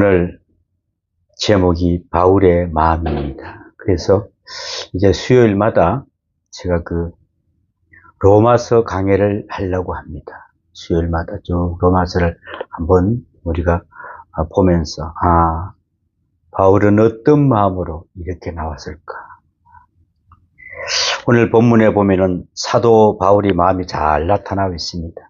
오늘 제목이 바울의 마음입니다. 그래서 이제 수요일마다 제가 로마서 강해를 하려고 합니다. 수요일마다 쭉 로마서를 한번 우리가 보면서 바울은 어떤 마음으로 이렇게 나왔을까? 오늘 본문에 보면은 사도 바울의 마음이 잘 나타나고 있습니다.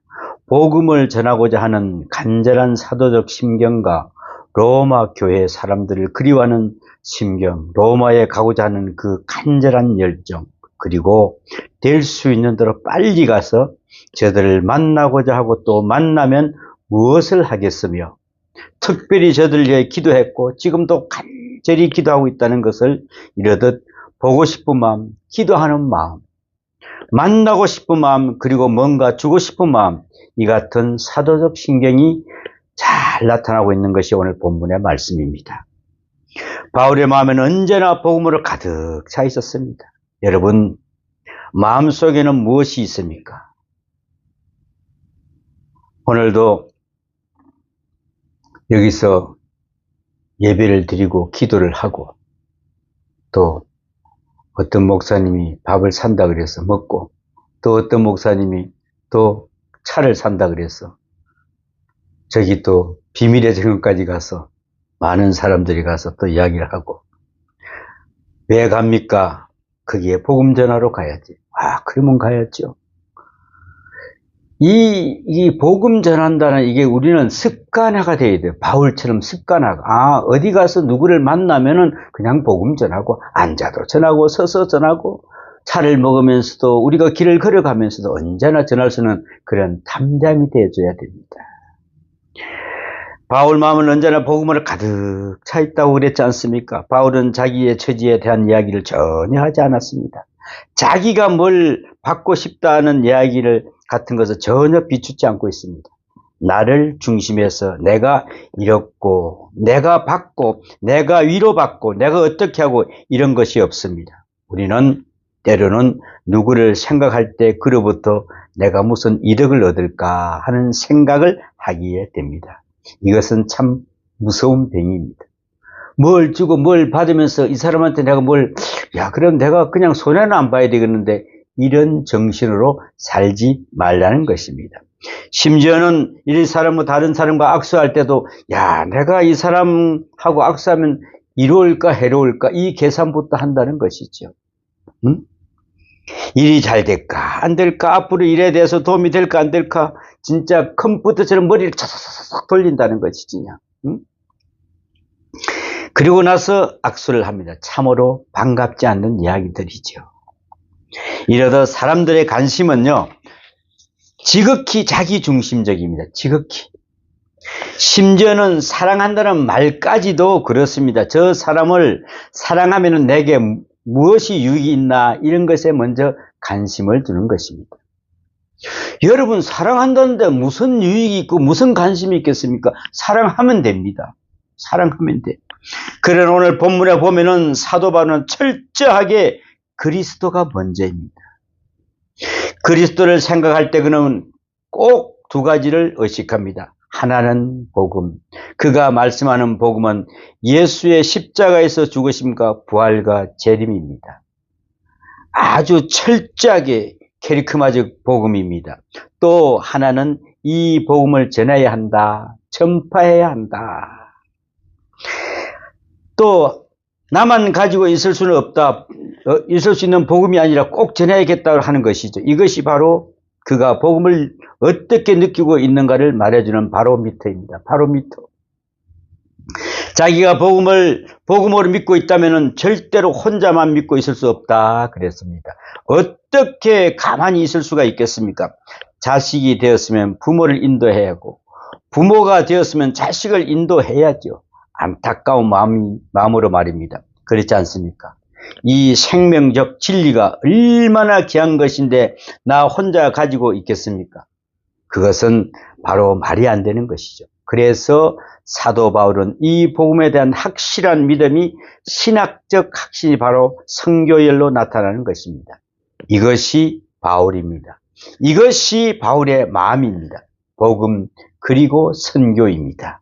복음을 전하고자 하는 간절한 사도적 심경과 로마 교회 사람들을 그리워하는 심경, 로마에 가고자 하는 그 간절한 열정, 그리고 될 수 있는 대로 빨리 가서 저들을 만나고자 하고 또 만나면 무엇을 하겠으며 특별히 저들을 위해 기도했고 지금도 간절히 기도하고 있다는 것을 이르듯 보고 싶은 마음, 기도하는 마음, 만나고 싶은 마음, 그리고 뭔가 주고 싶은 마음, 이 같은 사도적 심경이 잘 나타나고 있는 것이 오늘 본문의 말씀입니다. 바울의 마음에는 언제나 복음으로 가득 차 있었습니다. 여러분, 마음속에는 무엇이 있습니까? 오늘도 여기서 예배를 드리고 기도를 하고 또 어떤 목사님이 밥을 산다 그래서 먹고 또 어떤 목사님이 또 차를 산다 그래서 저기 또 비밀의 정원까지 가서 많은 사람들이 가서 또 이야기를 하고 왜 갑니까? 거기에 복음 전하러 가야지. 그러면 가야죠. 이 복음 전한다는 이게 우리는 습관화가 돼야 돼요. 바울처럼 습관화가. 어디 가서 누구를 만나면은 그냥 복음 전하고 앉아도 전하고 서서 전하고 차를 먹으면서도 우리가 길을 걸어가면서도 언제나 전할 수 있는 그런 담담이 되어줘야 됩니다. 바울 마음은 언제나 복음으로 가득 차 있다고 그랬지 않습니까? 바울은 자기의 처지에 대한 이야기를 전혀 하지 않았습니다. 자기가 뭘 받고 싶다는 이야기를 같은 것을 전혀 비추지 않고 있습니다. 나를 중심해서 내가 이렇고 내가 받고 내가 위로받고 내가 어떻게 하고 이런 것이 없습니다. 우리는 때로는 누구를 생각할 때 그로부터 내가 무슨 이득을 얻을까 하는 생각을 하게 됩니다. 이것은 참 무서운 병입니다. 뭘 주고 뭘 받으면서 이 사람한테 내가 그럼 내가 그냥 손해는 안 봐야 되겠는데 이런 정신으로 살지 말라는 것입니다. 심지어는 이 사람과 다른 사람과 악수할 때도 내가 이 사람하고 악수하면 이로울까 해로울까 이 계산부터 한다는 것이죠. 일이 잘 될까 안 될까 앞으로 일에 대해서 도움이 될까 안 될까 진짜 컴퓨터처럼 머리를 차삭차삭 돌린다는 것이지. 그리고 나서 악수를 합니다. 참으로 반갑지 않는 이야기들이죠. 이러다 사람들의 관심은요 지극히 자기중심적입니다. 지극히. 심지어는 사랑한다는 말까지도 그렇습니다. 저 사람을 사랑하면 내게 무엇이 유익이 있나 이런 것에 먼저 관심을 두는 것입니다. 여러분 사랑한다는데 무슨 유익이 있고 무슨 관심이 있겠습니까? 사랑하면 됩니다. 사랑하면 돼. 그러나 오늘 본문에 보면은 사도 바울은 철저하게 그리스도가 먼저입니다. 그리스도를 생각할 때 그는 꼭 두 가지를 의식합니다. 하나는 복음. 그가 말씀하는 복음은 예수의 십자가에서 죽으심과 부활과 재림입니다. 아주 철저하게 캐리크마적 복음입니다. 또 하나는 이 복음을 전해야 한다. 전파해야 한다. 또 나만 가지고 있을 수는 없다. 있을 수 있는 복음이 아니라 꼭 전해야겠다 하는 것이죠. 이것이 바로 그가 복음을 어떻게 느끼고 있는가를 말해주는 바로미터입니다. 바로미터. 자기가 복음으로 믿고 있다면 절대로 혼자만 믿고 있을 수 없다 그랬습니다. 어떻게 가만히 있을 수가 있겠습니까? 자식이 되었으면 부모를 인도해야 하고 부모가 되었으면 자식을 인도해야죠. 안타까운 마음으로 말입니다. 그렇지 않습니까? 이 생명적 진리가 얼마나 귀한 것인데 나 혼자 가지고 있겠습니까? 그것은 바로 말이 안 되는 것이죠. 그래서 사도 바울은 이 복음에 대한 확실한 믿음이 신학적 확신이 바로 선교열로 나타나는 것입니다. 이것이 바울입니다. 이것이 바울의 마음입니다. 복음 그리고 선교입니다.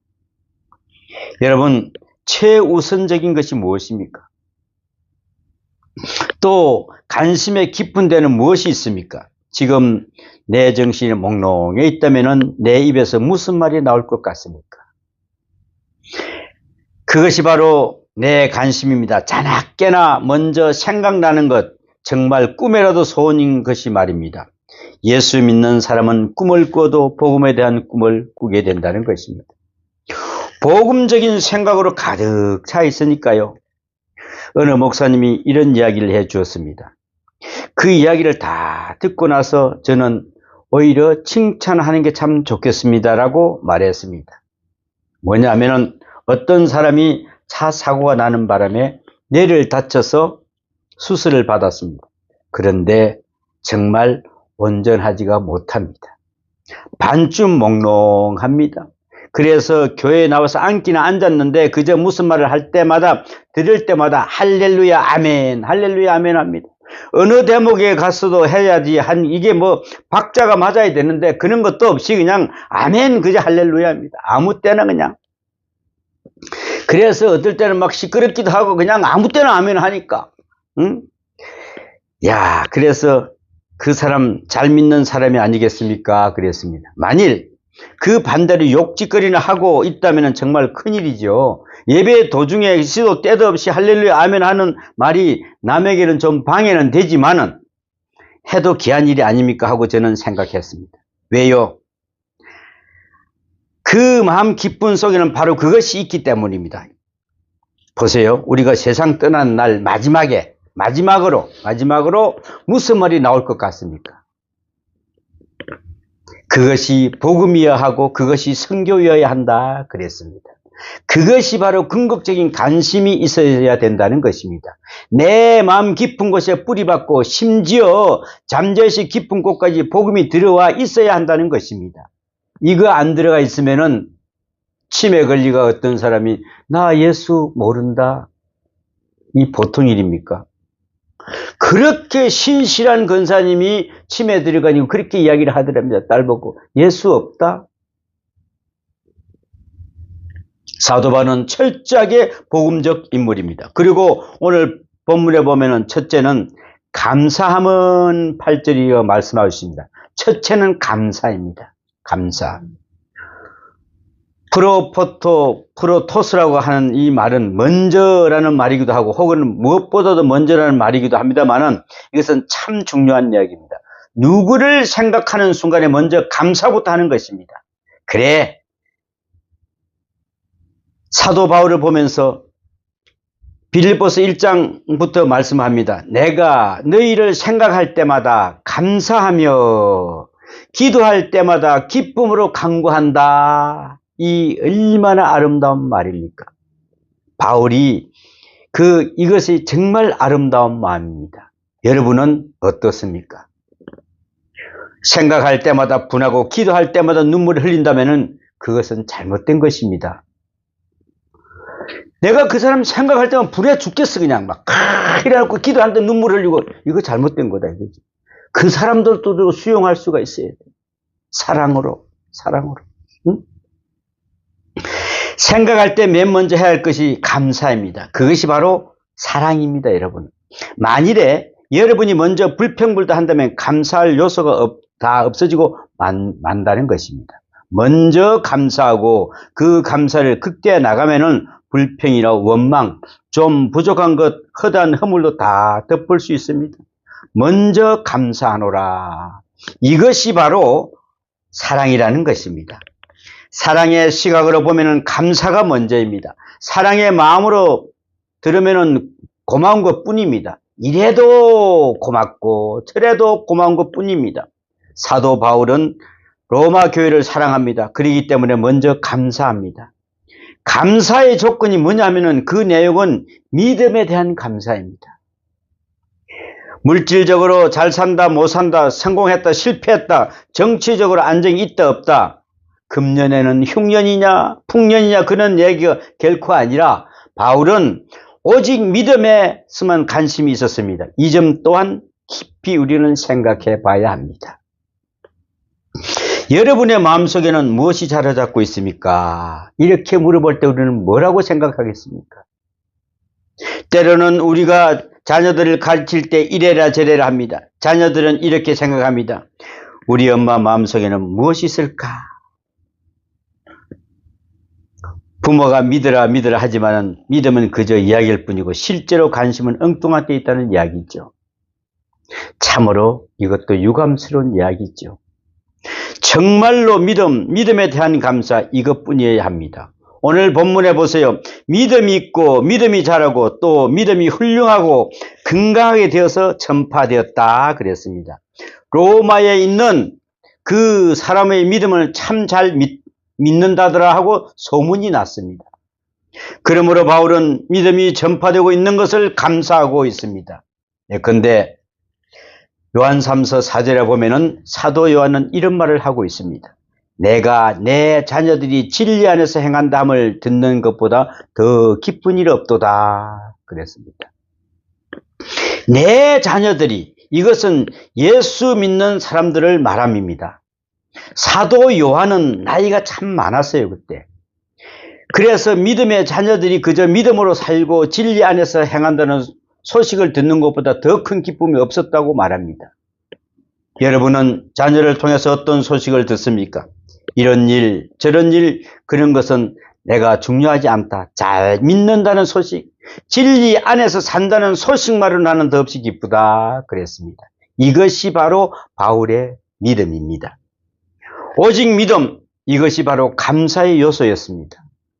여러분, 최우선적인 것이 무엇입니까? 또 관심의 깊은 데는 무엇이 있습니까? 지금 내 정신이 몽롱해 있다면 내 입에서 무슨 말이 나올 것 같습니까? 그것이 바로 내 관심입니다. 자나깨나 먼저 생각나는 것, 정말 꿈에라도 소원인 것이 말입니다. 예수 믿는 사람은 꿈을 꿔도 복음에 대한 꿈을 꾸게 된다는 것입니다. 복음적인 생각으로 가득 차 있으니까요. 어느 목사님이 이런 이야기를 해 주었습니다. 그 이야기를 다 듣고 나서 저는 오히려 칭찬하는 게 참 좋겠습니다라고 말했습니다. 뭐냐면은 어떤 사람이 차 사고가 나는 바람에 뇌를 다쳐서 수술을 받았습니다. 그런데 정말 온전하지가 못합니다. 반쯤 몽롱합니다. 그래서 교회에 나와서 앉기는 앉았는데 그저 무슨 말을 할 때마다 들을 때마다 할렐루야 아멘 할렐루야 아멘 합니다. 어느 대목에 갔어도 해야지 이게 뭐 박자가 맞아야 되는데 그런 것도 없이 그냥 아멘 그저 할렐루야 합니다. 아무 때나 그냥. 그래서 어떨 때는 막 시끄럽기도 하고 그냥 아무 때나 아멘 하니까. 응? 야, 그래서 그 사람 잘 믿는 사람이 아니겠습니까? 그랬습니다. 만일 그 반대로 욕짓거리나 하고 있다면 정말 큰일이죠. 예배 도중에 시도 때도 없이 할렐루야 아멘 하는 말이 남에게는 좀 방해는 되지만은 해도 귀한 일이 아닙니까 하고 저는 생각했습니다. 왜요? 그 마음 기쁨 속에는 바로 그것이 있기 때문입니다. 보세요. 우리가 세상 떠난 날 마지막으로 무슨 말이 나올 것 같습니까? 그것이 복음이어야 하고 그것이 선교여야 한다 그랬습니다. 그것이 바로 궁극적인 관심이 있어야 된다는 것입니다. 내 마음 깊은 곳에 뿌리박고 심지어 잠재시 깊은 곳까지 복음이 들어와 있어야 한다는 것입니다. 이거 안 들어가 있으면은 치매 걸리가 어떤 사람이 나 예수 모른다. 이 보통 일입니까? 그렇게 신실한 권사님이 치매 들어가니까 그렇게 이야기를 하더랍니다. 딸 보고 예수 없다. 사도 바울은 철저하게 복음적 인물입니다. 그리고 오늘 본문에 보면은 첫째는 감사함은 8절이여 말씀하십니다. 첫째는 감사입니다. 감사. 프로토스라고 하는 이 말은 먼저라는 말이기도 하고 혹은 무엇보다도 먼저라는 말이기도 합니다만은 이것은 참 중요한 이야기입니다. 누구를 생각하는 순간에 먼저 감사부터 하는 것입니다. 그래. 사도 바울을 보면서 빌립보서 1장부터 말씀합니다. 내가 너희를 생각할 때마다 감사하며 기도할 때마다 기쁨으로 간구한다. 이 얼마나 아름다운 말입니까? 바울이 이것이 정말 아름다운 마음입니다. 여러분은 어떻습니까? 생각할 때마다 분하고 기도할 때마다 눈물을 흘린다면 그것은 잘못된 것입니다. 내가 그 사람 생각할 때만 불에 죽겠어 그냥 막 이래놓고 기도할 때 눈물 흘리고 이거 잘못된 거다 이거지. 그 사람들도 수용할 수가 있어야 돼. 사랑으로. 응? 생각할 때 맨 먼저 해야 할 것이 감사입니다. 그것이 바로 사랑입니다, 여러분. 만일에 여러분이 먼저 불평불다 한다면 감사할 요소가 다 없어지고 만다는 것입니다. 먼저 감사하고 그 감사를 극대화 나가면은 불평이나 원망, 좀 부족한 것, 허다한 허물도 다 덮을 수 있습니다. 먼저 감사하노라. 이것이 바로 사랑이라는 것입니다. 사랑의 시각으로 보면은 감사가 먼저입니다. 사랑의 마음으로 들으면은 고마운 것 뿐입니다. 이래도 고맙고 저래도 고마운 것 뿐입니다. 사도 바울은 로마 교회를 사랑합니다. 그렇기 때문에 먼저 감사합니다. 감사의 조건이 뭐냐면은 그 내용은 믿음에 대한 감사입니다. 물질적으로 잘 산다, 못 산다, 성공했다, 실패했다, 정치적으로 안정이 있다, 없다. 금년에는 흉년이냐, 풍년이냐 그런 얘기가 결코 아니라 바울은 오직 믿음에서만 관심이 있었습니다. 이 점 또한 깊이 우리는 생각해 봐야 합니다. 여러분의 마음속에는 무엇이 자리 잡고 있습니까? 이렇게 물어볼 때 우리는 뭐라고 생각하겠습니까? 때로는 우리가 자녀들을 가르칠 때 이래라 저래라 합니다. 자녀들은 이렇게 생각합니다. 우리 엄마 마음속에는 무엇이 있을까? 부모가 믿으라 믿으라 하지만 믿음은 그저 이야기일 뿐이고 실제로 관심은 엉뚱한 데 있다는 이야기죠. 참으로 이것도 유감스러운 이야기죠. 정말로 믿음에 대한 감사 이것뿐이어야 합니다. 오늘 본문에 보세요. 믿음이 있고 믿음이 자라고 또 믿음이 훌륭하고 건강하게 되어서 전파되었다 그랬습니다. 로마에 있는 그 사람의 믿음을 참 잘 믿는다더라 하고 소문이 났습니다. 그러므로 바울은 믿음이 전파되고 있는 것을 감사하고 있습니다. 그런데 요한 3서 4절에 보면은 사도 요한은 이런 말을 하고 있습니다. 내가 내 자녀들이 진리 안에서 행한다함을 듣는 것보다 더 기쁜 일 없도다 그랬습니다. 내 자녀들이, 이것은 예수 믿는 사람들을 말함입니다. 사도 요한은 나이가 참 많았어요 그때. 그래서 믿음의 자녀들이 그저 믿음으로 살고 진리 안에서 행한다는 소식을 듣는 것보다 더 큰 기쁨이 없었다고 말합니다. 여러분은 자녀를 통해서 어떤 소식을 듣습니까? 이런 일, 저런 일, 그런 것은 내가 중요하지 않다. 잘 믿는다는 소식, 진리 안에서 산다는 소식만으로 나는 더없이 기쁘다 그랬습니다. 이것이 바로 바울의 믿음입니다. 오직 믿음, 이것이 바로 감사의 요소였습니다.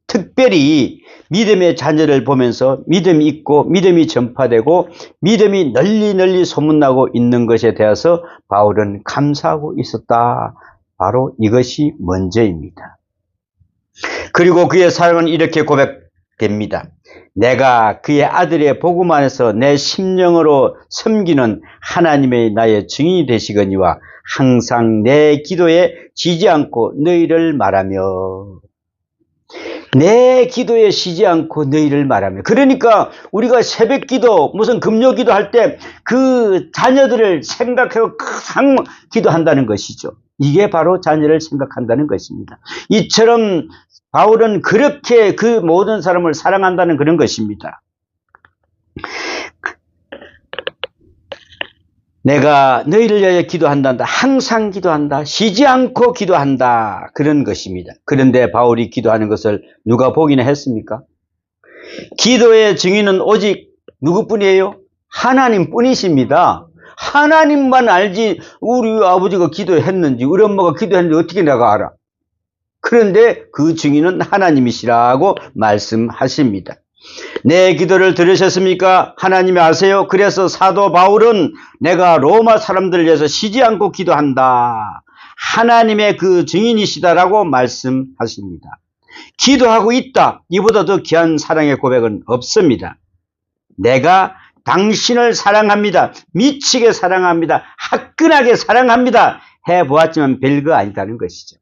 특별히 믿음의 자녀를 보면서 믿음이 있고 믿음이 전파되고 믿음이 널리 소문나고 있는 것에 대해서 바울은 감사하고 있었다. 바로 이것이 먼저입니다. 그리고 그의 사랑은 이렇게 고백됩니다. 내가 그의 아들의 복음 안에서 내 심령으로 섬기는 하나님의 나의 증인이 되시거니와 항상 내 기도에 지지 않고 너희를 말하며, 내 기도에 쉬지 않고 너희를 말하며. 그러니까 우리가 새벽 기도, 무슨 금요 기도 할 때 그 자녀들을 생각하고 항상 기도한다는 것이죠. 이게 바로 자녀를 생각한다는 것입니다. 이처럼 바울은 그렇게 그 모든 사람을 사랑한다는 그런 것입니다. 내가 너희를 위하여 기도한다. 항상 기도한다. 쉬지 않고 기도한다. 그런 것입니다. 그런데 바울이 기도하는 것을 누가 보기나 했습니까? 기도의 증인은 오직 누구뿐이에요? 하나님뿐이십니다. 하나님만 알지 우리 아버지가 기도했는지 우리 엄마가 기도했는지 어떻게 내가 알아? 그런데 그 증인은 하나님이시라고 말씀하십니다. 내 기도를 들으셨습니까? 하나님이 아세요? 그래서 사도 바울은 내가 로마 사람들을 위해서 쉬지 않고 기도한다. 하나님의 그 증인이시다라고 말씀하십니다. 기도하고 있다. 이보다 더 귀한 사랑의 고백은 없습니다. 내가 당신을 사랑합니다. 미치게 사랑합니다. 화끈하게 사랑합니다. 해보았지만 별거 아니다는 것이죠.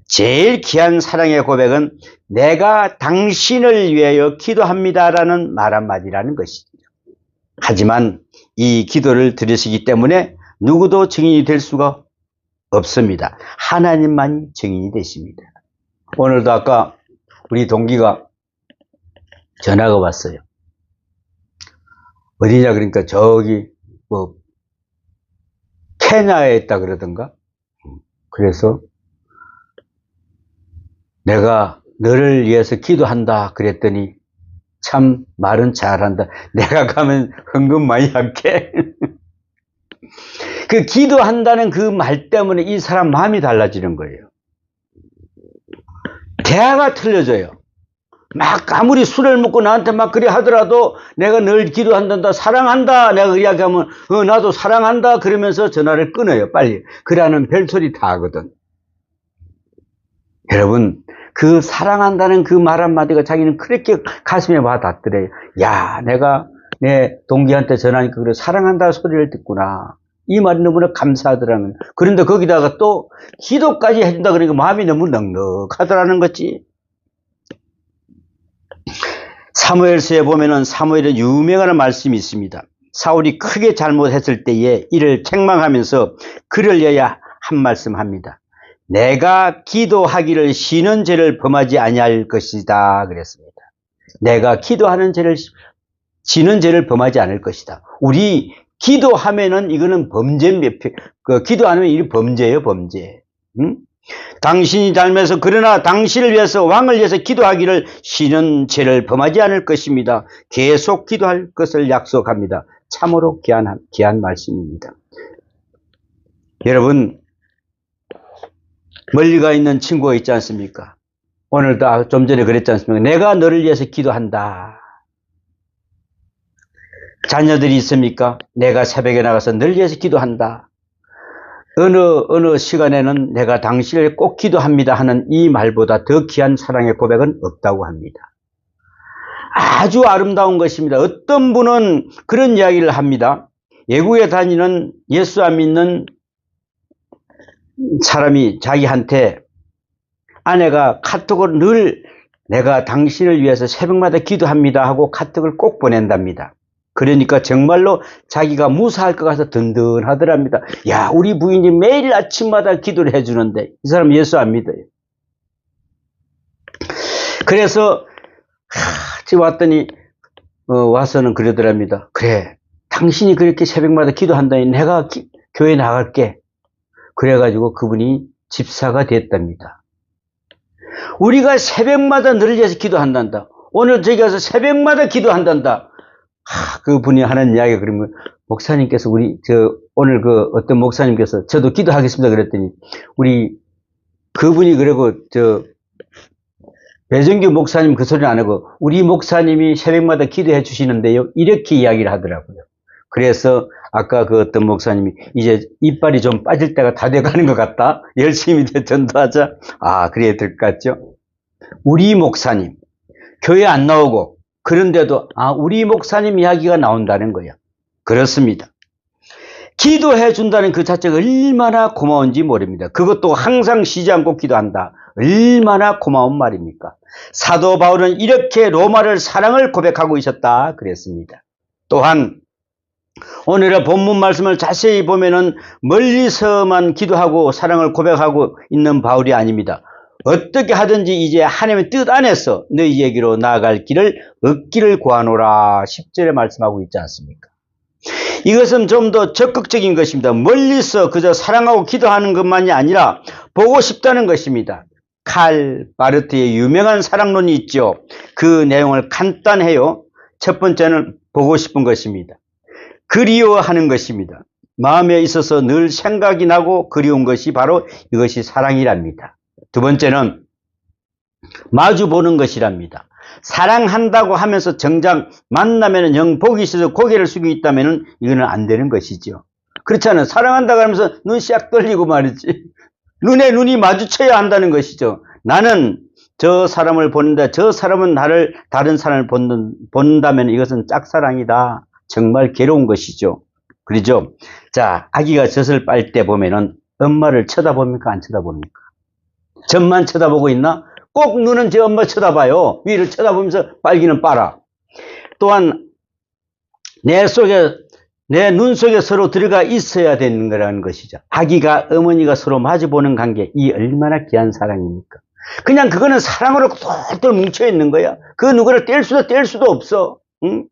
제일 귀한 사랑의 고백은 내가 당신을 위하여 기도합니다라는 말 한마디라는 것이죠. 하지만 이 기도를 들으시기 때문에 누구도 증인이 될 수가 없습니다. 하나님만이 증인이 되십니다. 오늘도 아까 우리 동기가 전화가 왔어요. 어디냐 그러니까 저기 뭐 케냐에 있다 그러던가. 그래서 내가 너를 위해서 기도한다 그랬더니 참 말은 잘한다. 내가 가면 헌금 많이 할게. 그 기도한다는 그 말 때문에 이 사람 마음이 달라지는 거예요. 대화가 틀려져요. 막 아무리 술을 먹고 나한테 막 그래 하더라도 내가 늘 기도한다, 사랑한다 내가 이야기하면 나도 사랑한다 그러면서 전화를 끊어요. 빨리. 그러는 별소리 다 하거든. 여러분, 그 사랑한다는 그 말 한마디가 자기는 그렇게 가슴에 와닿더래요. 야, 내가 내 동기한테 전화하니까 그래 사랑한다 소리를 듣구나. 이 말이 너무나 감사하더라는. 그런데 거기다가 또 기도까지 해준다 그러니까 마음이 너무 넉넉하더라는 거지. 사무엘서에 보면은 사무엘의 유명한 말씀이 있습니다. 사울이 크게 잘못했을 때에 이를 책망하면서 그를 위하여 한 말씀 합니다. 내가 기도하기를 쉬는 죄를 범하지 아니할 것이다 그랬습니다. 내가 기도하는 죄를 쉬는 죄를 범하지 않을 것이다. 우리 기도하면은 이거는 기도하면 이 범죄예요, 범죄. 응? 당신이 닮아서 그러나 당신을 위해서 왕을 위해서 기도하기를 쉬는 죄를 범하지 않을 것입니다. 계속 기도할 것을 약속합니다. 참으로 귀한 말씀입니다. 여러분, 멀리 가 있는 친구가 있지 않습니까? 오늘도 좀 전에 그랬지 않습니까? 내가 너를 위해서 기도한다. 자녀들이 있습니까? 내가 새벽에 나가서 너를 위해서 기도한다. 어느 시간에는 내가 당신을 꼭 기도합니다 하는 이 말보다 더 귀한 사랑의 고백은 없다고 합니다. 아주 아름다운 것입니다. 어떤 분은 그런 이야기를 합니다. 외국에 다니는 예수 안 믿는 사람이 자기한테 아내가 카톡을 늘 내가 당신을 위해서 새벽마다 기도합니다 하고 카톡을 꼭 보낸답니다. 그러니까 정말로 자기가 무사할 것 같아서 든든하더랍니다. 야, 우리 부인이 매일 아침마다 기도를 해주는데 이 사람 예수 안 믿어요. 그래서 집에 왔더니 와서는 그러더랍니다. 그래, 당신이 그렇게 새벽마다 기도한다니 내가 교회 나갈게. 그래가지고 그분이 집사가 됐답니다. 우리가 새벽마다 너를 위해서 기도한단다. 오늘 저기 가서 새벽마다 기도한단다. 그분이 하는 이야기가 그러면 목사님께서 오늘 어떤 목사님께서 저도 기도하겠습니다 그랬더니 그분이 그러고 배정규 목사님 그 소리는 안 하고 우리 목사님이 새벽마다 기도해 주시는데요. 이렇게 이야기를 하더라고요. 그래서 아까 그 어떤 목사님이 이제 이빨이 좀 빠질 때가 다 돼가는 것 같다. 열심히 전도하자. 그래야 될 것 같죠? 우리 목사님, 교회 안 나오고 그런데도 우리 목사님 이야기가 나온다는 거예요. 그렇습니다. 기도해 준다는 그 자체가 얼마나 고마운지 모릅니다. 그것도 항상 쉬지 않고 기도한다. 얼마나 고마운 말입니까? 사도 바울은 이렇게 로마를 사랑을 고백하고 있었다 그랬습니다. 또한 오늘의 본문 말씀을 자세히 보면은 멀리서만 기도하고 사랑을 고백하고 있는 바울이 아닙니다. 어떻게 하든지 이제 하나님의 뜻 안에서 너희에게로 나아갈 길을 얻기를 구하노라 10절에 말씀하고 있지 않습니까? 이것은 좀 더 적극적인 것입니다. 멀리서 그저 사랑하고 기도하는 것만이 아니라 보고 싶다는 것입니다. 칼 바르트의 유명한 사랑론이 있죠. 그 내용을 간단해요. 첫 번째는 보고 싶은 것입니다. 그리워하는 것입니다. 마음에 있어서 늘 생각이 나고 그리운 것이 바로 이것이 사랑이랍니다. 두 번째는 마주 보는 것이랍니다. 사랑한다고 하면서 정작 만나면 영 복이 있어서 고개를 숙이고 있다면 이거는 안 되는 것이죠. 그렇잖아요. 사랑한다고 하면서 눈 싹 떨리고 말이지. 눈에 눈이 마주쳐야 한다는 것이죠. 나는 저 사람을 보는데 저 사람은 나를 다른 사람을 본다면 이것은 짝사랑이다. 정말 괴로운 것이죠. 그러죠? 자, 아기가 젖을 빨 때 보면은 엄마를 쳐다봅니까? 안 쳐다봅니까? 젖만 쳐다보고 있나? 꼭 눈은 제 엄마 쳐다봐요. 위를 쳐다보면서 빨기는 빨아. 또한 내 눈 속에 서로 들어가 있어야 되는 거라는 것이죠. 아기가 어머니가 서로 마주보는 관계, 이 얼마나 귀한 사랑입니까? 그냥 그거는 사랑으로 똘똘 뭉쳐 있는 거야. 그 누구를 뗄 수도 없어. 응?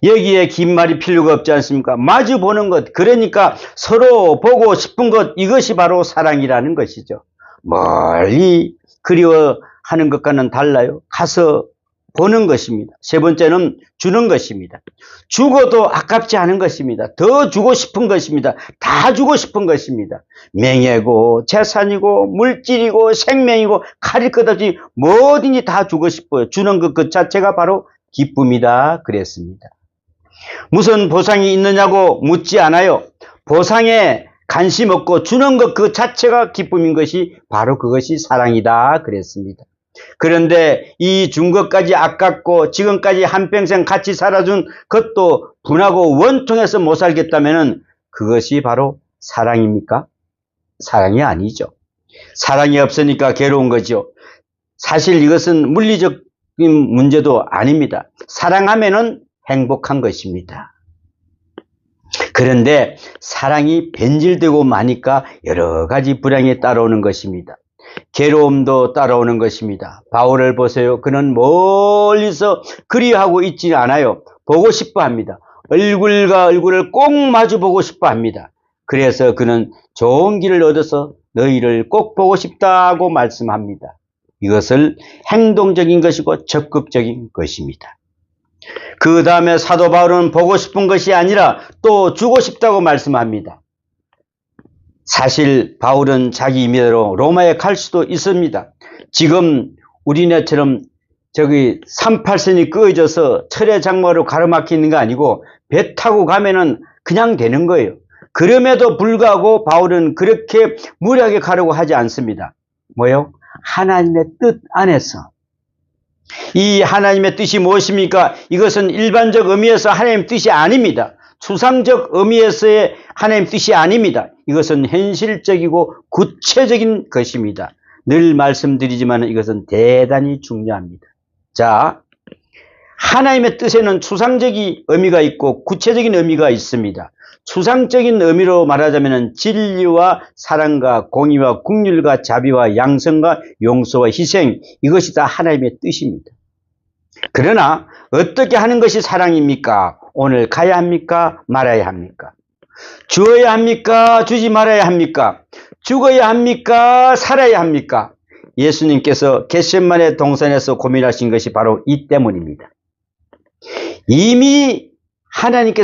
여기에 긴 말이 필요가 없지 않습니까? 마주 보는 것, 그러니까 서로 보고 싶은 것, 이것이 바로 사랑이라는 것이죠. 멀리 그리워하는 것과는 달라요. 가서 보는 것입니다. 세 번째는 주는 것입니다. 죽어도 아깝지 않은 것입니다. 더 주고 싶은 것입니다. 다 주고 싶은 것입니다. 명예고 재산이고 물질이고 생명이고 가릴 것 없이 뭐든지 다 주고 싶어요. 주는 것 그 자체가 바로 기쁨이다 그랬습니다. 무슨 보상이 있느냐고 묻지 않아요. 보상에 관심 없고 주는 것 그 자체가 기쁨인 것이 바로 그것이 사랑이다 그랬습니다. 그런데 이 준 것까지 아깝고 지금까지 한평생 같이 살아준 것도 분하고 원통해서 못 살겠다면 그것이 바로 사랑입니까? 사랑이 아니죠. 사랑이 없으니까 괴로운 거죠. 사실 이것은 물리적인 문제도 아닙니다. 사랑하면은 행복한 것입니다. 그런데 사랑이 변질되고 마니까 여러 가지 불행이 따라오는 것입니다. 괴로움도 따라오는 것입니다. 바울을 보세요. 그는 멀리서 그리하고 있지 않아요. 보고 싶어 합니다. 얼굴과 얼굴을 꼭 마주 보고 싶어 합니다. 그래서 그는 좋은 길을 얻어서 너희를 꼭 보고 싶다고 말씀합니다. 이것을 행동적인 것이고 적극적인 것입니다. 그 다음에 사도 바울은 보고 싶은 것이 아니라 또 주고 싶다고 말씀합니다. 사실 바울은 자기 임의대로 로마에 갈 수도 있습니다. 지금 우리네처럼 저기 38선이 끄어져서 철의 장마로 가로막히는 거 아니고 배 타고 가면은 그냥 되는 거예요. 그럼에도 불구하고 바울은 그렇게 무리하게 가려고 하지 않습니다. 뭐요? 하나님의 뜻 안에서. 이 하나님의 뜻이 무엇입니까? 이것은 일반적 의미에서 하나님의 뜻이 아닙니다. 추상적 의미에서의 하나님 뜻이 아닙니다. 이것은 현실적이고 구체적인 것입니다. 늘 말씀드리지만 이것은 대단히 중요합니다. 자, 하나님의 뜻에는 추상적인 의미가 있고 구체적인 의미가 있습니다. 추상적인 의미로 말하자면 진리와 사랑과 공의와 긍휼과 자비와 양성과 용서와 희생, 이것이 다 하나님의 뜻입니다. 그러나 어떻게 하는 것이 사랑입니까? 오늘 가야 합니까? 말아야 합니까? 주어야 합니까? 주지 말아야 합니까? 죽어야 합니까? 살아야 합니까? 예수님께서 겟세마네 동산에서 고민하신 것이 바로 이 때문입니다. 이미 하나님께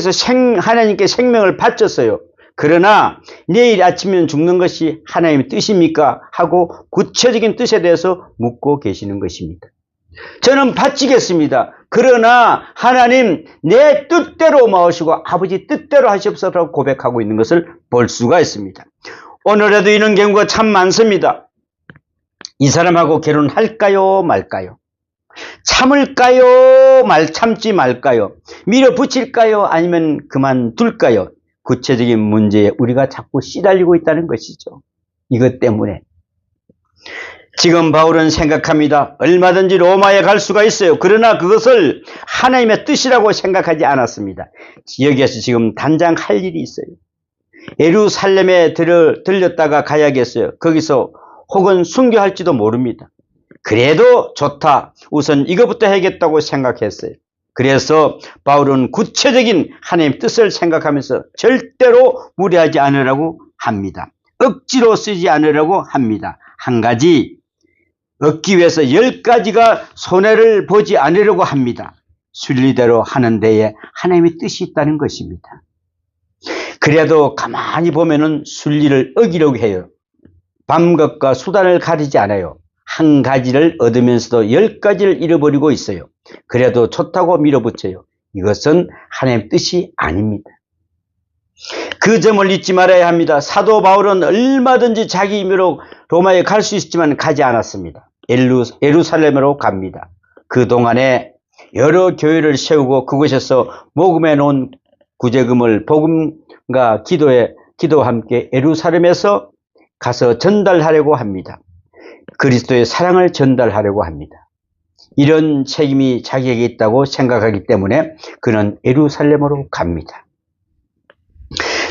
생명을 바쳤어요. 그러나 내일 아침이면 죽는 것이 하나님의 뜻입니까? 하고 구체적인 뜻에 대해서 묻고 계시는 것입니다. 저는 바치겠습니다. 그러나 하나님 내 뜻대로 마으시고 아버지 뜻대로 하시옵소서라고 고백하고 있는 것을 볼 수가 있습니다. 오늘에도 이런 경우가 참 많습니다. 이 사람하고 결혼할까요 말까요? 참을까요 참지 말까요? 밀어붙일까요 아니면 그만둘까요? 구체적인 문제에 우리가 자꾸 시달리고 있다는 것이죠. 이것 때문에 지금 바울은 생각합니다. 얼마든지 로마에 갈 수가 있어요. 그러나 그것을 하나님의 뜻이라고 생각하지 않았습니다. 여기에서 지금 단장 할 일이 있어요. 예루살렘에 들렸다가 가야겠어요. 거기서 혹은 순교할지도 모릅니다. 그래도 좋다. 우선 이것부터 해야겠다고 생각했어요. 그래서 바울은 구체적인 하나님의 뜻을 생각하면서 절대로 무리하지 않으라고 합니다. 억지로 쓰지 않으라고 합니다. 한 가지 얻기 위해서 10가지가 손해를 보지 않으려고 합니다. 순리대로 하는 데에 하나님의 뜻이 있다는 것입니다. 그래도 가만히 보면은 순리를 어기려고 해요. 방법과 수단을 가리지 않아요. 한 가지를 얻으면서도 10가지를 잃어버리고 있어요. 그래도 좋다고 밀어붙여요. 이것은 하나님의 뜻이 아닙니다. 그 점을 잊지 말아야 합니다. 사도 바울은 얼마든지 자기 임의로 로마에 갈 수 있지만 가지 않았습니다. 예루살렘으로 갑니다. 그동안에 여러 교회를 세우고 그곳에서 모금해 놓은 구제금을 복음과 기도와 함께 예루살렘에서 가서 전달하려고 합니다. 그리스도의 사랑을 전달하려고 합니다. 이런 책임이 자기에게 있다고 생각하기 때문에 그는 예루살렘으로 갑니다.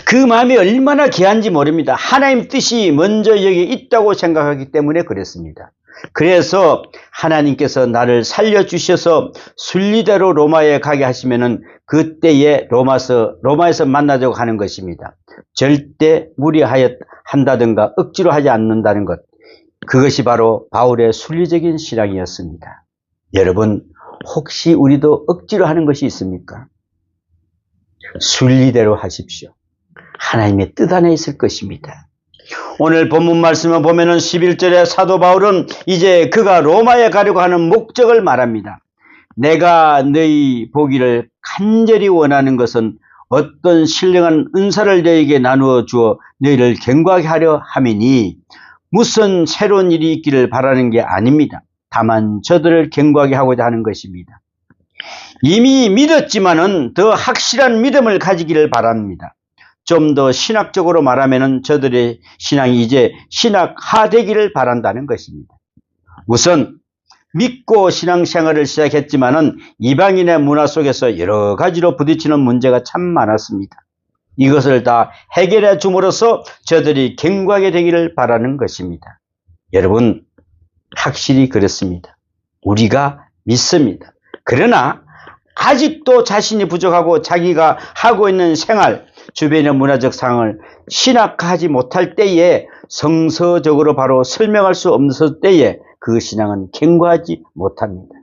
그 마음이 얼마나 귀한지 모릅니다. 하나님 뜻이 먼저 여기에 있다고 생각하기 때문에 그랬습니다. 그래서 하나님께서 나를 살려주셔서 순리대로 로마에 가게 하시면은 그때에 로마에서 만나자고 하는 것입니다. 절대 무리한다든가 억지로 하지 않는다는 것. 그것이 바로 바울의 순리적인 신앙이었습니다. 여러분, 혹시 우리도 억지로 하는 것이 있습니까? 순리대로 하십시오. 하나님의 뜻 안에 있을 것입니다. 오늘 본문 말씀을 보면은 11절에 사도 바울은 이제 그가 로마에 가려고 하는 목적을 말합니다. 내가 너희 보기를 간절히 원하는 것은 어떤 신령한 은사를 너희에게 나누어 주어 너희를 경고하게 하려 함이니 무슨 새로운 일이 있기를 바라는 게 아닙니다. 다만 저들을 경고하게 하고자 하는 것입니다. 이미 믿었지만은 더 확실한 믿음을 가지기를 바랍니다. 좀 더 신학적으로 말하면은 저들의 신앙이 이제 신학화되기를 바란다는 것입니다. 우선 믿고 신앙생활을 시작했지만은 이방인의 문화 속에서 여러 가지로 부딪히는 문제가 참 많았습니다. 이것을 다 해결해 줌으로써 저들이 견고하게 되기를 바라는 것입니다. 여러분, 확실히 그렇습니다. 우리가 믿습니다. 그러나 아직도 자신이 부족하고 자기가 하고 있는 생활, 주변의 문화적 상황을 신학하지 못할 때에, 성서적으로 바로 설명할 수 없을 때에 그 신앙은 견고하지 못합니다.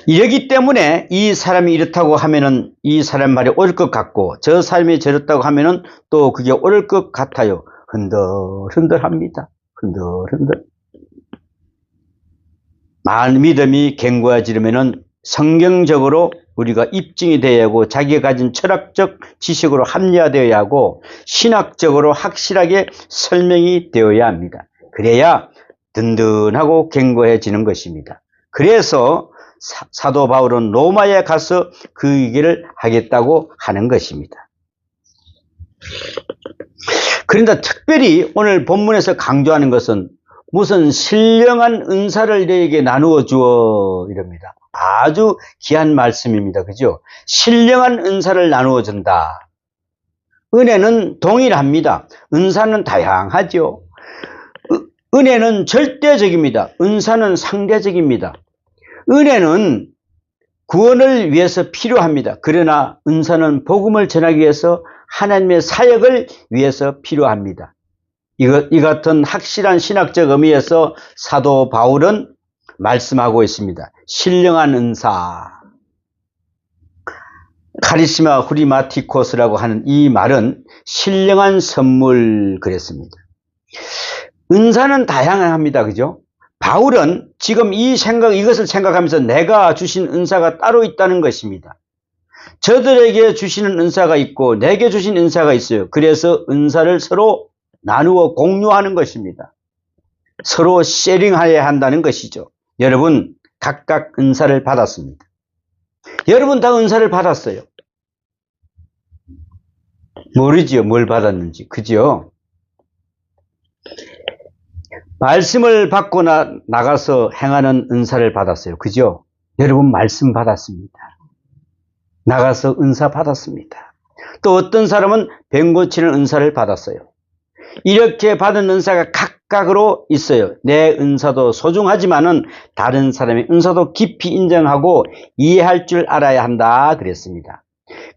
이러기 때문에 이 사람이 이렇다고 하면은 이 사람 말이 옳을 것 같고, 저 사람이 저렇다고 하면은 또 그게 옳을 것 같아요. 흔들흔들합니다. 흔들흔들. 믿음이 견고해지려면은 성경적으로 우리가 입증이 되어야 하고, 자기가 가진 철학적 지식으로 합리화되어야 하고, 신학적으로 확실하게 설명이 되어야 합니다. 그래야 든든하고 견고해지는 것입니다. 그래서 사도 바울은 로마에 가서 그 얘기를 하겠다고 하는 것입니다. 그런데 특별히 오늘 본문에서 강조하는 것은 무슨 신령한 은사를 너에게 나누어 주어, 이럽니다. 아주 귀한 말씀입니다. 그죠? 신령한 은사를 나누어 준다. 은혜는 동일합니다. 은사는 다양하죠. 은혜는 절대적입니다. 은사는 상대적입니다. 은혜는 구원을 위해서 필요합니다. 그러나 은사는 복음을 전하기 위해서, 하나님의 사역을 위해서 필요합니다. 이 같은 확실한 신학적 의미에서 사도 바울은 말씀하고 있습니다. 신령한 은사, 카리스마 후리마티코스라고 하는 이 말은 신령한 선물 그랬습니다. 은사는 다양합니다. 그죠? 바울은 지금 이것을 생각하면서 내가 주신 은사가 따로 있다는 것입니다. 저들에게 주시는 은사가 있고 내게 주신 은사가 있어요. 그래서 은사를 서로 나누어 공유하는 것입니다. 서로 쉐링해야 한다는 것이죠. 여러분, 각각 은사를 받았습니다. 여러분 다 은사를 받았어요. 모르지요, 뭘 받았는지. 그죠? 말씀을 받고 나가서 행하는 은사를 받았어요. 그죠? 여러분 말씀 받았습니다. 나가서 은사 받았습니다. 또 어떤 사람은 병 고치는 은사를 받았어요. 이렇게 받은 은사가 각각으로 있어요. 내 은사도 소중하지만은 다른 사람의 은사도 깊이 인정하고 이해할 줄 알아야 한다 그랬습니다.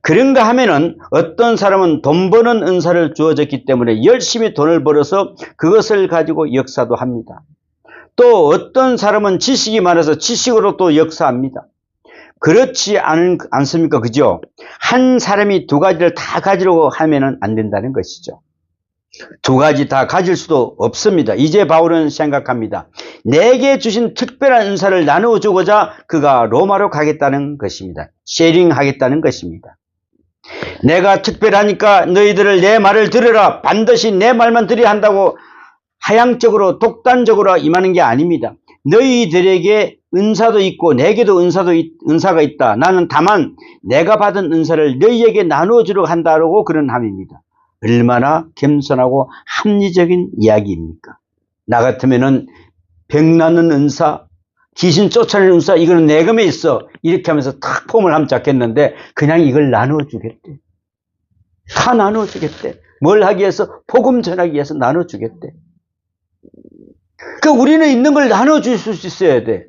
그런가 하면은 어떤 사람은 돈 버는 은사를 주어졌기 때문에 열심히 돈을 벌어서 그것을 가지고 역사도 합니다. 또 어떤 사람은 지식이 많아서 지식으로 또 역사합니다. 그렇지 않습니까? 그죠? 한 사람이 두 가지를 다 가지려고 하면은 안 된다는 것이죠. 두 가지 다 가질 수도 없습니다. 이제 바울은 생각합니다. 내게 주신 특별한 은사를 나누어 주고자 그가 로마로 가겠다는 것입니다. 쉐링하겠다는 것입니다. 내가 특별하니까 너희들을 내 말을 들으라. 반드시 내 말만 들어야 한다고 하향적으로 독단적으로 임하는 게 아닙니다. 너희들에게 은사도 있고 내게도 은사가 있다. 나는 다만 내가 받은 은사를 너희에게 나누어 주려고 한다고 그런 함입니다. 얼마나 겸손하고 합리적인 이야기입니까? 나 같으면은 병 낫는 은사, 귀신 쫓아내는 은사, 이거는 내금에 있어. 이렇게 하면서 탁 폼을 하면 잡겠는데 그냥 이걸 나누어 주겠대. 다 나누어 주겠대. 뭘 하기 위해서? 복음 전하기 위해서 나누어 주겠대. 그러니까 우리는 있는 걸 나누어 줄 수 있어야 돼.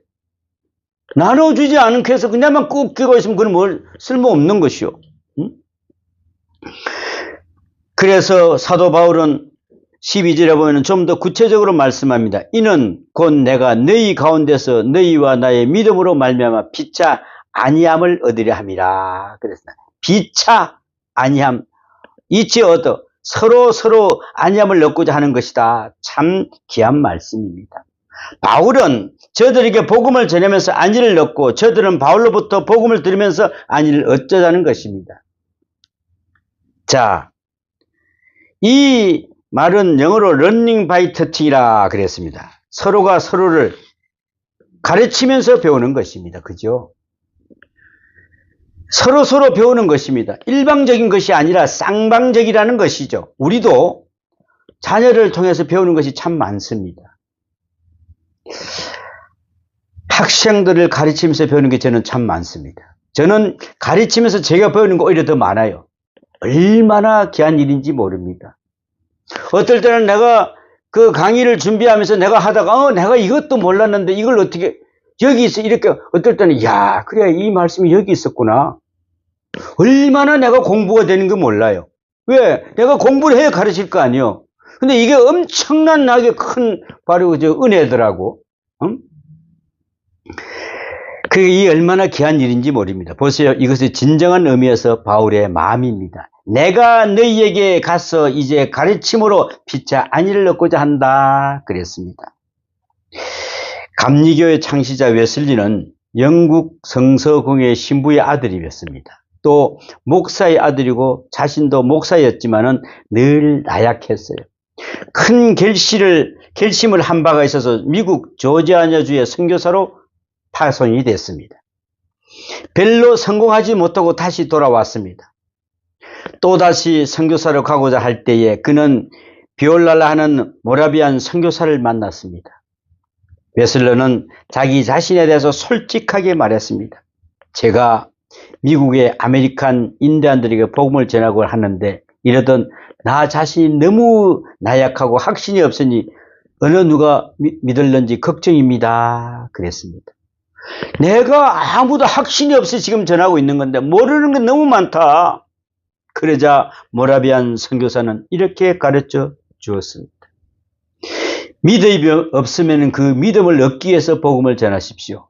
나누어 주지 않게 해서 그냥만 꾹 끼고 있으면 그건 뭘 쓸모없는 것이요. 응? 그래서 사도 바울은 12절에 보면 좀 더 구체적으로 말씀합니다. 이는 곧 내가 너희 가운데서 너희와 나의 믿음으로 말미암아 피차 아니함을 얻으려 함이라 그랬습니다. 피차 아니함, 이치 얻어 서로 아니함을 얻고자 하는 것이다. 참 귀한 말씀입니다. 바울은 저들에게 복음을 전하면서 안위를 얻고 저들은 바울로부터 복음을 들으면서 안위를 얻자는 것입니다. 자, 이 말은 영어로 learning by teaching이라 그랬습니다. 서로가 서로를 가르치면서 배우는 것입니다. 그죠? 서로 배우는 것입니다. 일방적인 것이 아니라 쌍방적이라는 것이죠. 우리도 자녀를 통해서 배우는 것이 참 많습니다. 학생들을 가르치면서 배우는 게 저는 참 많습니다. 저는 가르치면서 제가 배우는 거 오히려 더 많아요. 얼마나 귀한 일인지 모릅니다. 어떨 때는 내가 그 강의를 준비하면서 내가 하다가 내가 이것도 몰랐는데 이걸 어떻게 여기 있어 이렇게 어떨 때는 야 그래 이 말씀이 여기 있었구나. 얼마나 내가 공부가 되는 거 몰라요. 왜? 내가 공부를 해야 가르칠 거 아니에요. 근데 이게 엄청나게 큰 바로 저 은혜더라고. 응? 그게 얼마나 귀한 일인지 모릅니다. 보세요. 이것이 진정한 의미에서 바울의 마음입니다. 내가 너희에게 가서 이제 가르침으로 피차 안위를 얻고자 한다 그랬습니다. 감리교의 창시자 웨슬리는 영국 성서공회 신부의 아들이었습니다. 또 목사의 아들이고 자신도 목사였지만은 늘 나약했어요. 큰 결심을 한 바가 있어서 미국 조지아주의 선교사로 파송이 됐습니다. 별로 성공하지 못하고 다시 돌아왔습니다. 또다시 선교사로 가고자 할 때에 그는 비올랄라 하는 모라비안 선교사를 만났습니다. 웨슬러는 자기 자신에 대해서 솔직하게 말했습니다. 제가 미국의 아메리칸 인디안들에게 복음을 전하고 하는데 이러던 나 자신이 너무 나약하고 확신이 없으니 어느 누가 믿을는지 걱정입니다. 그랬습니다. 내가 아무도 확신이 없이 지금 전하고 있는 건데 모르는 게 너무 많다. 그러자 모라비안 선교사는 이렇게 가르쳐 주었습니다. 믿음이 없으면 그 믿음을 얻기 위해서 복음을 전하십시오.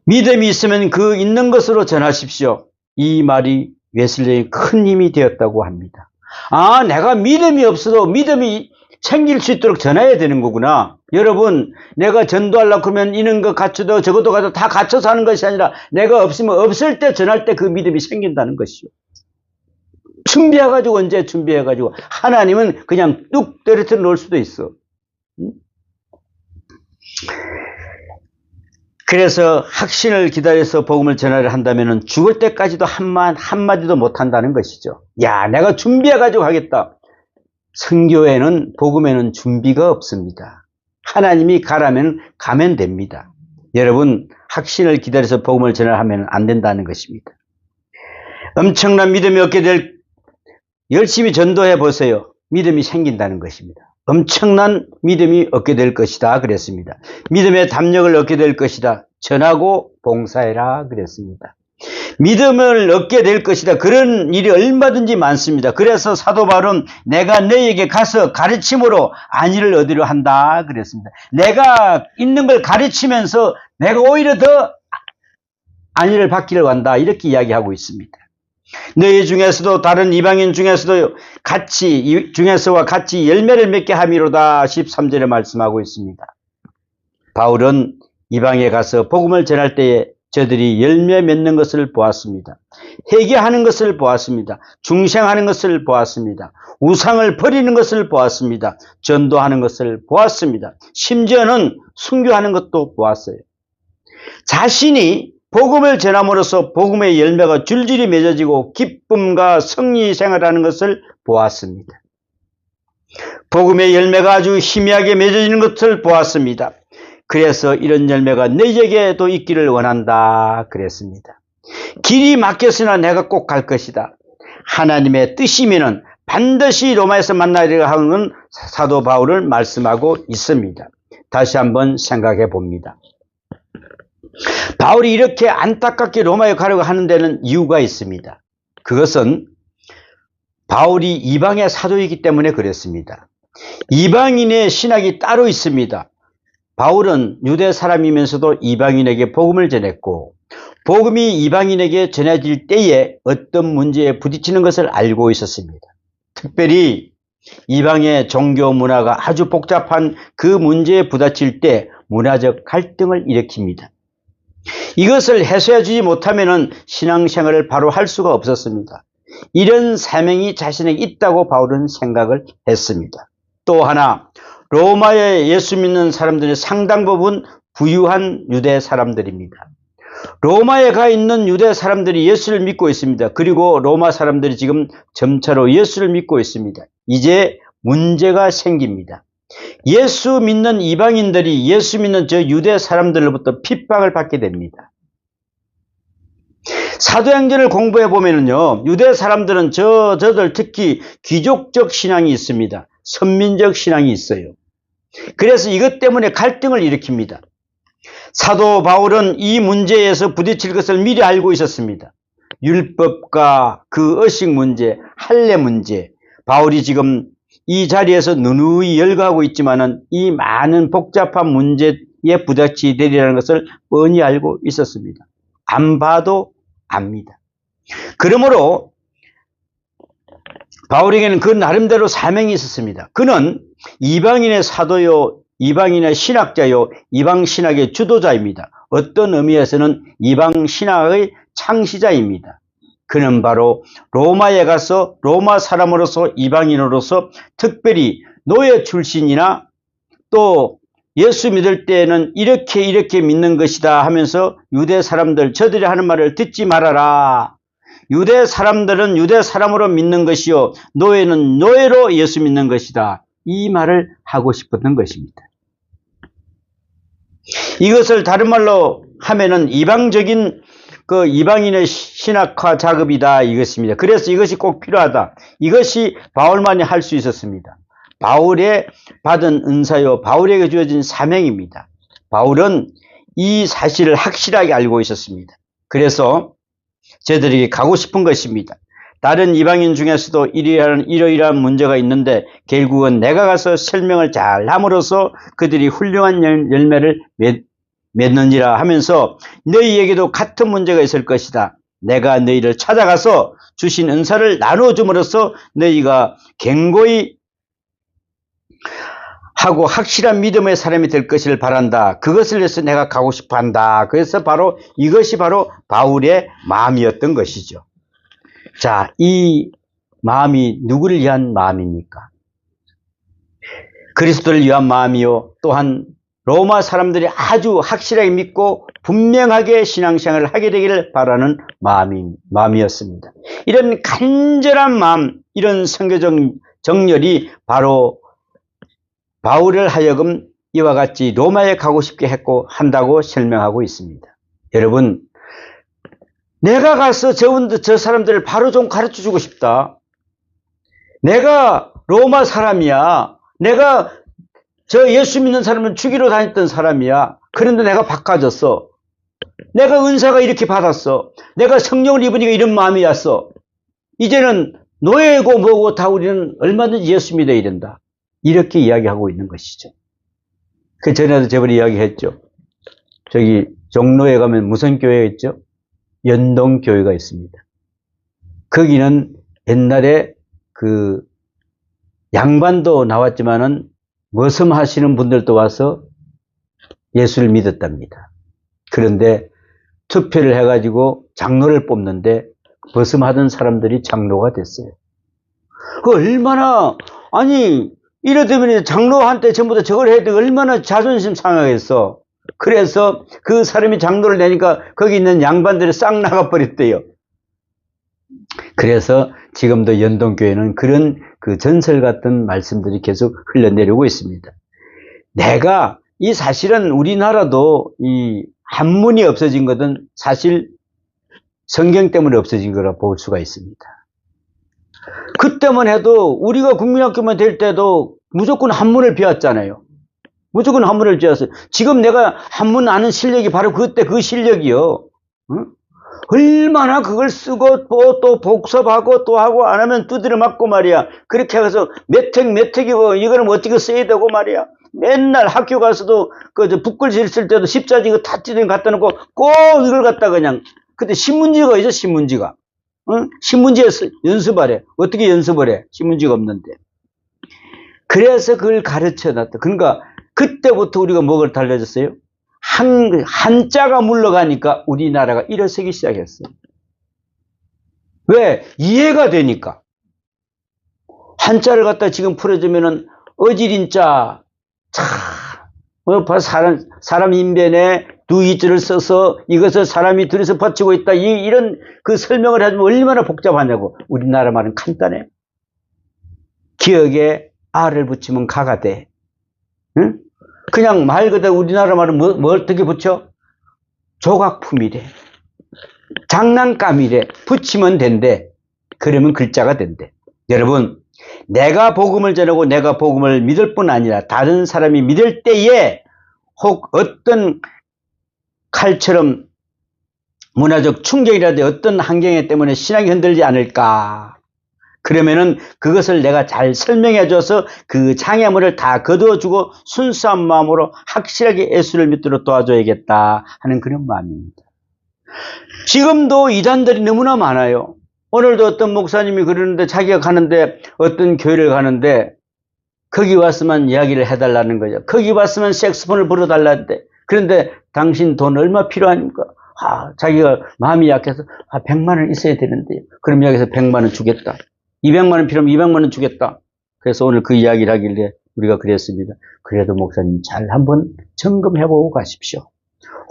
믿음이 있으면 그 있는 것으로 전하십시오. 이 말이 웨슬리의 큰 힘이 되었다고 합니다. 아, 내가 믿음이 없어도 믿음이 생길 수 있도록 전해야 되는 거구나. 여러분, 내가 전도하려고 그러면 이런 거 갖춰도 저것도 갖춰도 다 갖춰서 하는 것이 아니라 내가 없으면 없을 때 전할 때 그 믿음이 생긴다는 것이요. 준비해가지고 언제 준비해가지고 하나님은 그냥 뚝 떨어뜨려 놓을 수도 있어. 그래서 확신을 기다려서 복음을 전하려 한다면 죽을 때까지도 한마디도 못한다는 것이죠. 야, 내가 준비해가지고 하겠다. 선교에는 복음에는 준비가 없습니다. 하나님이 가라면 가면 됩니다. 여러분, 확신을 기다려서 복음을 전하면 안 된다는 것입니다. 엄청난 믿음이 얻게 될 열심히 전도해 보세요. 믿음이 생긴다는 것입니다. 엄청난 믿음이 얻게 될 것이다 그랬습니다. 믿음의 담력을 얻게 될 것이다. 전하고 봉사해라 그랬습니다. 믿음을 얻게 될 것이다. 그런 일이 얼마든지 많습니다. 그래서 사도 바울은 내가 너희에게 가서 가르침으로 안위를 얻으려 한다 그랬습니다. 내가 있는 걸 가르치면서 내가 오히려 더 안위를 받기를 한다 이렇게 이야기하고 있습니다. 너희 중에서도 다른 이방인 중에서도 중에서와 같이 열매를 맺게 함이로다 13절에 말씀하고 있습니다. 바울은 이방에 가서 복음을 전할 때에 저들이 열매 맺는 것을 보았습니다. 회개하는 것을 보았습니다. 중생하는 것을 보았습니다. 우상을 버리는 것을 보았습니다. 전도하는 것을 보았습니다. 심지어는 순교하는 것도 보았어요. 자신이 복음을 전함으로써 복음의 열매가 줄줄이 맺어지고 기쁨과 성리 생활하는 것을 보았습니다. 복음의 열매가 아주 희미하게 맺어지는 것을 보았습니다. 그래서 이런 열매가 너희에게도 있기를 원한다 그랬습니다. 길이 막혔으나 내가 꼭 갈 것이다. 하나님의 뜻이면은 반드시 로마에서 만나리라 하는 사도 바울을 말씀하고 있습니다. 다시 한번 생각해 봅니다. 바울이 이렇게 안타깝게 로마에 가려고 하는 데는 이유가 있습니다. 그것은 바울이 이방의 사도이기 때문에 그랬습니다. 이방인의 신학이 따로 있습니다. 바울은 유대 사람이면서도 이방인에게 복음을 전했고 복음이 이방인에게 전해질 때에 어떤 문제에 부딪히는 것을 알고 있었습니다. 특별히 이방의 종교 문화가 아주 복잡한 그 문제에 부딪힐 때 문화적 갈등을 일으킵니다. 이것을 해소해 주지 못하면 신앙생활을 바로 할 수가 없었습니다. 이런 사명이 자신에게 있다고 바울은 생각을 했습니다. 또 하나, 로마에 예수 믿는 사람들의 상당 부분 부유한 유대 사람들입니다. 로마에 가 있는 유대 사람들이 예수를 믿고 있습니다. 그리고 로마 사람들이 지금 점차로 예수를 믿고 있습니다. 이제 문제가 생깁니다. 예수 믿는 이방인들이 예수 믿는 저 유대 사람들로부터 핍박을 받게 됩니다. 사도행전을 공부해 보면은요, 유대 사람들은 저들 특히 귀족적 신앙이 있습니다. 선민적 신앙이 있어요. 그래서 이것 때문에 갈등을 일으킵니다. 사도 바울은 이 문제에서 부딪힐 것을 미리 알고 있었습니다. 율법과 그 의식 문제, 할례 문제, 바울이 지금 이 자리에서 누누이 열거하고 있지만은 이 많은 복잡한 문제에 부딪히게 되리라는 것을 뻔히 알고 있었습니다. 안 봐도 압니다. 그러므로 바울에게는 그 나름대로 사명이 있었습니다. 그는 이방인의 사도요, 이방인의 신학자요, 이방 신학의 주도자입니다. 어떤 의미에서는 이방 신학의 창시자입니다. 그는 바로 로마에 가서 로마 사람으로서 이방인으로서 특별히 노예 출신이나 또 예수 믿을 때에는 이렇게 믿는 것이다 하면서 유대 사람들, 저들이 하는 말을 듣지 말아라. 유대 사람들은 유대 사람으로 믿는 것이요, 노예는 노예로 예수 믿는 것이다. 이 말을 하고 싶었던 것입니다. 이것을 다른 말로 하면은 이방적인 그 이방인의 신학화 작업이다 이것입니다. 그래서 이것이 꼭 필요하다. 이것이 바울만이 할 수 있었습니다. 바울의 받은 은사요, 바울에게 주어진 사명입니다. 바울은 이 사실을 확실하게 알고 있었습니다. 그래서 저들에게 가고 싶은 것입니다. 다른 이방인 중에서도 이러이러한 문제가 있는데 결국은 내가 가서 설명을 잘 함으로써 그들이 훌륭한 열매를 맺느니라 하면서 너희에게도 같은 문제가 있을 것이다. 내가 너희를 찾아가서 주신 은사를 나눠줌으로써 너희가 견고히 하고 확실한 믿음의 사람이 될 것을 바란다. 그것을 위해서 내가 가고 싶어 한다. 그래서 바로 이것이 바로 바울의 마음이었던 것이죠. 자, 이 마음이 누구를 위한 마음입니까? 그리스도를 위한 마음이요, 또한 로마 사람들이 아주 확실하게 믿고 분명하게 신앙생활을 하게 되기를 바라는 마음이었습니다. 이런 간절한 마음, 이런 선교적 정열이 바로 바울을 하여금 이와 같이 로마에 가고 싶게 했고 한다고 설명하고 있습니다. 여러분, 내가 가서 저 사람들을 바로 좀 가르쳐 주고 싶다. 내가 로마 사람이야. 내가 저 예수 믿는 사람은 죽이러 다녔던 사람이야. 그런데 내가 바꿔졌어. 내가 은사가 이렇게 받았어. 내가 성령을 입으니까 이런 마음이 왔어. 이제는 노예고 뭐고 다 우리는 얼마든지 예수 믿어야 된다. 이렇게 이야기하고 있는 것이죠. 그 전에도 저번에 이야기했죠. 저기 종로에 가면 무슨 교회가 있죠? 연동교회가 있습니다. 거기는 옛날에 그 양반도 나왔지만은 머슴하시는 분들도 와서 예수를 믿었답니다. 그런데 투표를 해가지고 장로를 뽑는데 머슴하던 사람들이 장로가 됐어요. 그 얼마나, 아니 이러다면 장로한테 전부 다 저걸 해도 얼마나 자존심 상하겠어. 그래서 그 사람이 장로를 내니까 거기 있는 양반들이 싹 나가버렸대요. 그래서 지금도 연동교회는 그런 그 전설 같은 말씀들이 계속 흘러내리고 있습니다. 이 사실은 우리나라도 이 한문이 없어진 것은 사실 성경 때문에 없어진 거라 볼 수가 있습니다. 그때만 해도 우리가 국민학교만 될 때도 무조건 한문을 배웠잖아요. 무조건 한문을 배웠어요. 지금 내가 한문 아는 실력이 바로 그때 그 실력이요. 응? 얼마나 그걸 쓰고 또 복습하고 또 하고 안 하면 두드려 맞고 말이야. 그렇게 해서 몇 획이고 이거는 어떻게 써야 되고 말이야. 맨날 학교 가서도 그 붓글씨 쓸 때도 십자지 그 닷지등 갖다 놓고 꼭 이걸 갖다 그냥. 그때 신문지가 있어, 신문지가. 응? 신문지에 연습하래. 어떻게 연습을 해? 신문지가 없는데. 그래서 그걸 가르쳐 놨다. 그러니까 그때부터 우리가 뭐가 달라졌어요? 한자가 물러가니까 우리나라가 일어서기 시작했어요. 왜? 이해가 되니까. 한자를 갖다 지금 풀어주면은 어지린자, 사람 인변에 두 이자를 써서 이것을 사람이 둘이서 받치고 있다. 이런 그 설명을 해주면 얼마나 복잡하냐고. 우리나라 말은 간단해. 기억에 아를 붙이면 가가 돼. 응? 그냥 말 그대로 우리나라 말은 뭐 어떻게 붙여? 조각품이래. 장난감이래. 붙이면 된대. 그러면 글자가 된대. 여러분, 내가 복음을 전하고 내가 복음을 믿을 뿐 아니라 다른 사람이 믿을 때에 혹 어떤 칼처럼 문화적 충격이라도 어떤 환경 때문에 신앙이 흔들리지 않을까. 그러면은 그것을 내가 잘 설명해 줘서 그 장애물을 다 거두어주고 순수한 마음으로 확실하게 예수를 믿도록 도와줘야겠다 하는 그런 마음입니다. 지금도 이단들이 너무나 많아요. 오늘도 어떤 목사님이 그러는데 자기가 가는데 어떤 교회를 가는데 거기 왔으면 이야기를 해달라는 거죠. 거기 왔으면 색소폰을 불어달라는데 그런데 당신 돈 얼마 필요합니까? 자기가 마음이 약해서 100만 원 있어야 되는데요. 그럼 여기서 100만 원 주겠다. 200만 원 필요하면 200만 원 주겠다. 그래서 오늘 그 이야기를 하길래 우리가 그랬습니다. 그래도 목사님 잘 한번 점검해보고 가십시오.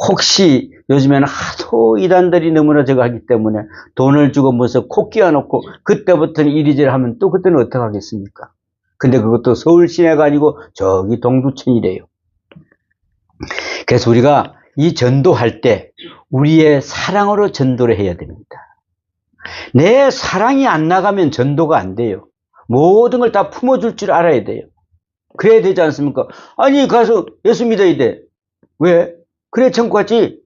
혹시 요즘에는 하도 이단들이 너무나 저거 하기 때문에 돈을 주고 무슨 코 끼워놓고 그때부터는 이리저리 하면 또 그때는 어떻게 하겠습니까? 근데 그것도 서울 시내가 아니고 저기 동두천이래요. 그래서 우리가 이 전도할 때 우리의 사랑으로 전도를 해야 됩니다. 내 사랑이 안 나가면 전도가 안 돼요. 모든 걸 다 품어줄 줄 알아야 돼요. 그래야 되지 않습니까? 아니 가서 예수 믿어야 돼. 왜? 그래 천국 갔지.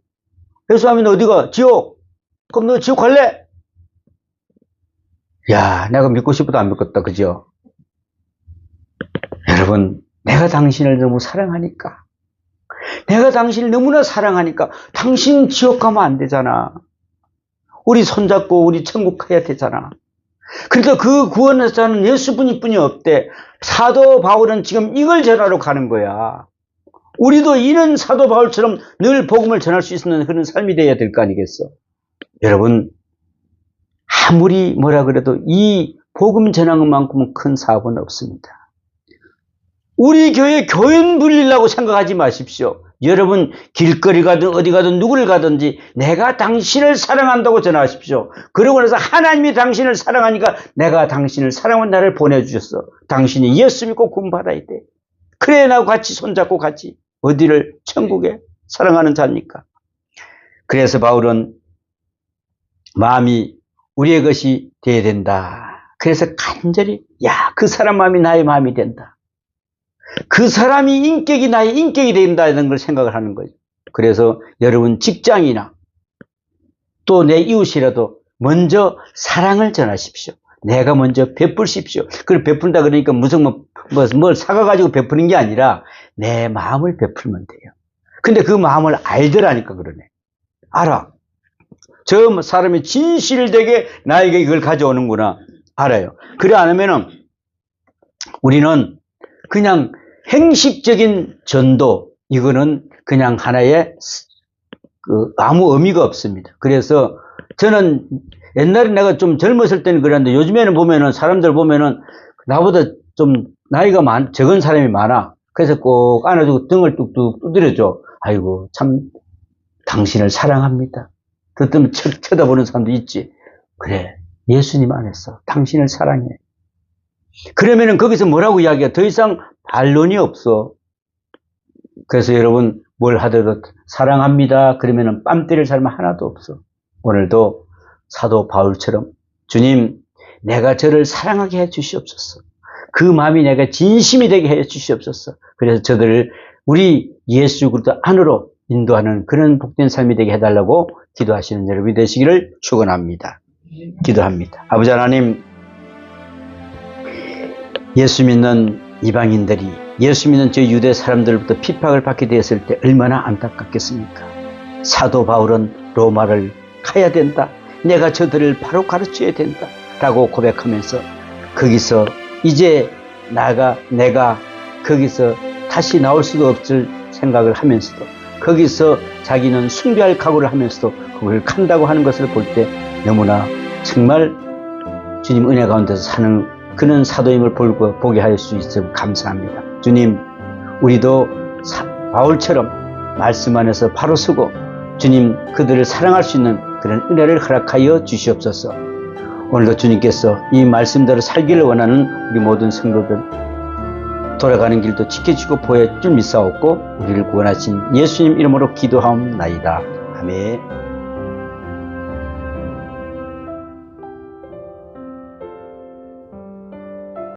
예수 하면 어디가? 지옥. 그럼 너 지옥 갈래? 야, 내가 믿고 싶어도 안 믿겠다. 그죠? 여러분, 내가 당신을 너무 사랑하니까, 내가 당신을 너무나 사랑하니까 당신 지옥 가면 안 되잖아. 우리 손잡고 우리 천국 가야 되잖아. 그러니까 그 구원의 자는 예수뿐이 없대. 사도 바울은 지금 이걸 전하러 가는 거야. 우리도 이런 사도 바울처럼 늘 복음을 전할 수 있는 그런 삶이 되어야 될 거 아니겠어. 여러분, 아무리 뭐라 그래도 이 복음 전하는 것만큼은 큰 사업은 없습니다. 우리 교회 교인 불리려고 생각하지 마십시오. 여러분 길거리 가든 어디 가든 누구를 가든지 내가 당신을 사랑한다고 전하십시오. 그러고 나서 하나님이 당신을 사랑하니까 내가 당신을 사랑한 나를 보내주셨어. 당신이 예수 믿고 구원받아야 돼. 그래 나하고 같이 손잡고 같이 어디를 천국에 사랑하는 자입니까? 그래서 바울은 마음이 우리의 것이 되어야 된다. 그래서 간절히 그 사람 마음이 나의 마음이 된다. 그 사람이 인격이 나의 인격이 된다는 걸 생각을 하는 거죠. 그래서 여러분 직장이나 또 내 이웃이라도 먼저 사랑을 전하십시오. 내가 먼저 베푸십시오. 그걸 베푼다 그러니까 무슨 뭘 사가가지고 베푸는 게 아니라 내 마음을 베풀면 돼요. 근데 그 마음을 알더라니까 그러네. 알아. 저 사람이 진실되게 나에게 이걸 가져오는구나. 알아요. 그래 안 하면은 우리는 그냥 행식적인 전도, 이거는 그냥 하나의 아무 의미가 없습니다. 그래서 저는 옛날에 내가 좀 젊었을 때는 그랬는데 요즘에는 보면은 사람들 보면은 나보다 좀 나이가 적은 사람이 많아. 그래서 꼭 안아주고 등을 뚝뚝 두드려줘. 아이고 참 당신을 사랑합니다. 그때면 쳐다보는 사람도 있지. 그래 예수님 안에서 당신을 사랑해. 그러면은 거기서 뭐라고 이야기해? 더 이상 반론이 없어. 그래서 여러분 뭘 하더라도 사랑합니다. 그러면은 뺨 때릴 사람 하나도 없어. 오늘도 사도 바울처럼 주님 내가 저를 사랑하게 해 주시옵소서. 그 마음이 내가 진심이 되게 해 주시옵소서. 그래서 저들을 우리 예수 그리스도 안으로 인도하는 그런 복된 삶이 되게 해달라고 기도하시는 여러분이 되시기를 축원합니다. 기도합니다. 아버지 하나님, 예수 믿는 이방인들이 예수 믿는 저 유대 사람들부터 핍박을 받게 되었을 때 얼마나 안타깝겠습니까? 사도 바울은 로마를 가야 된다. 내가 저들을 바로 가르쳐야 된다. 라고 고백하면서 거기서 이제 내가 거기서 다시 나올 수도 없을 생각을 하면서도 거기서 자기는 숭배할 각오를 하면서도 그걸 간다고 하는 것을 볼 때 너무나 정말 주님 은혜 가운데서 사는 그는 사도임을 보게 할 수 있어 감사합니다. 주님, 우리도 바울처럼 말씀 안에서 바로 서고 주님 그들을 사랑할 수 있는 그런 은혜를 허락하여 주시옵소서. 오늘도 주님께서 이 말씀대로 살기를 원하는 우리 모든 성도들 돌아가는 길도 지켜주고 보여줄 믿사옵고 우리를 구원하신 예수님 이름으로 기도하옵나이다. 아멘.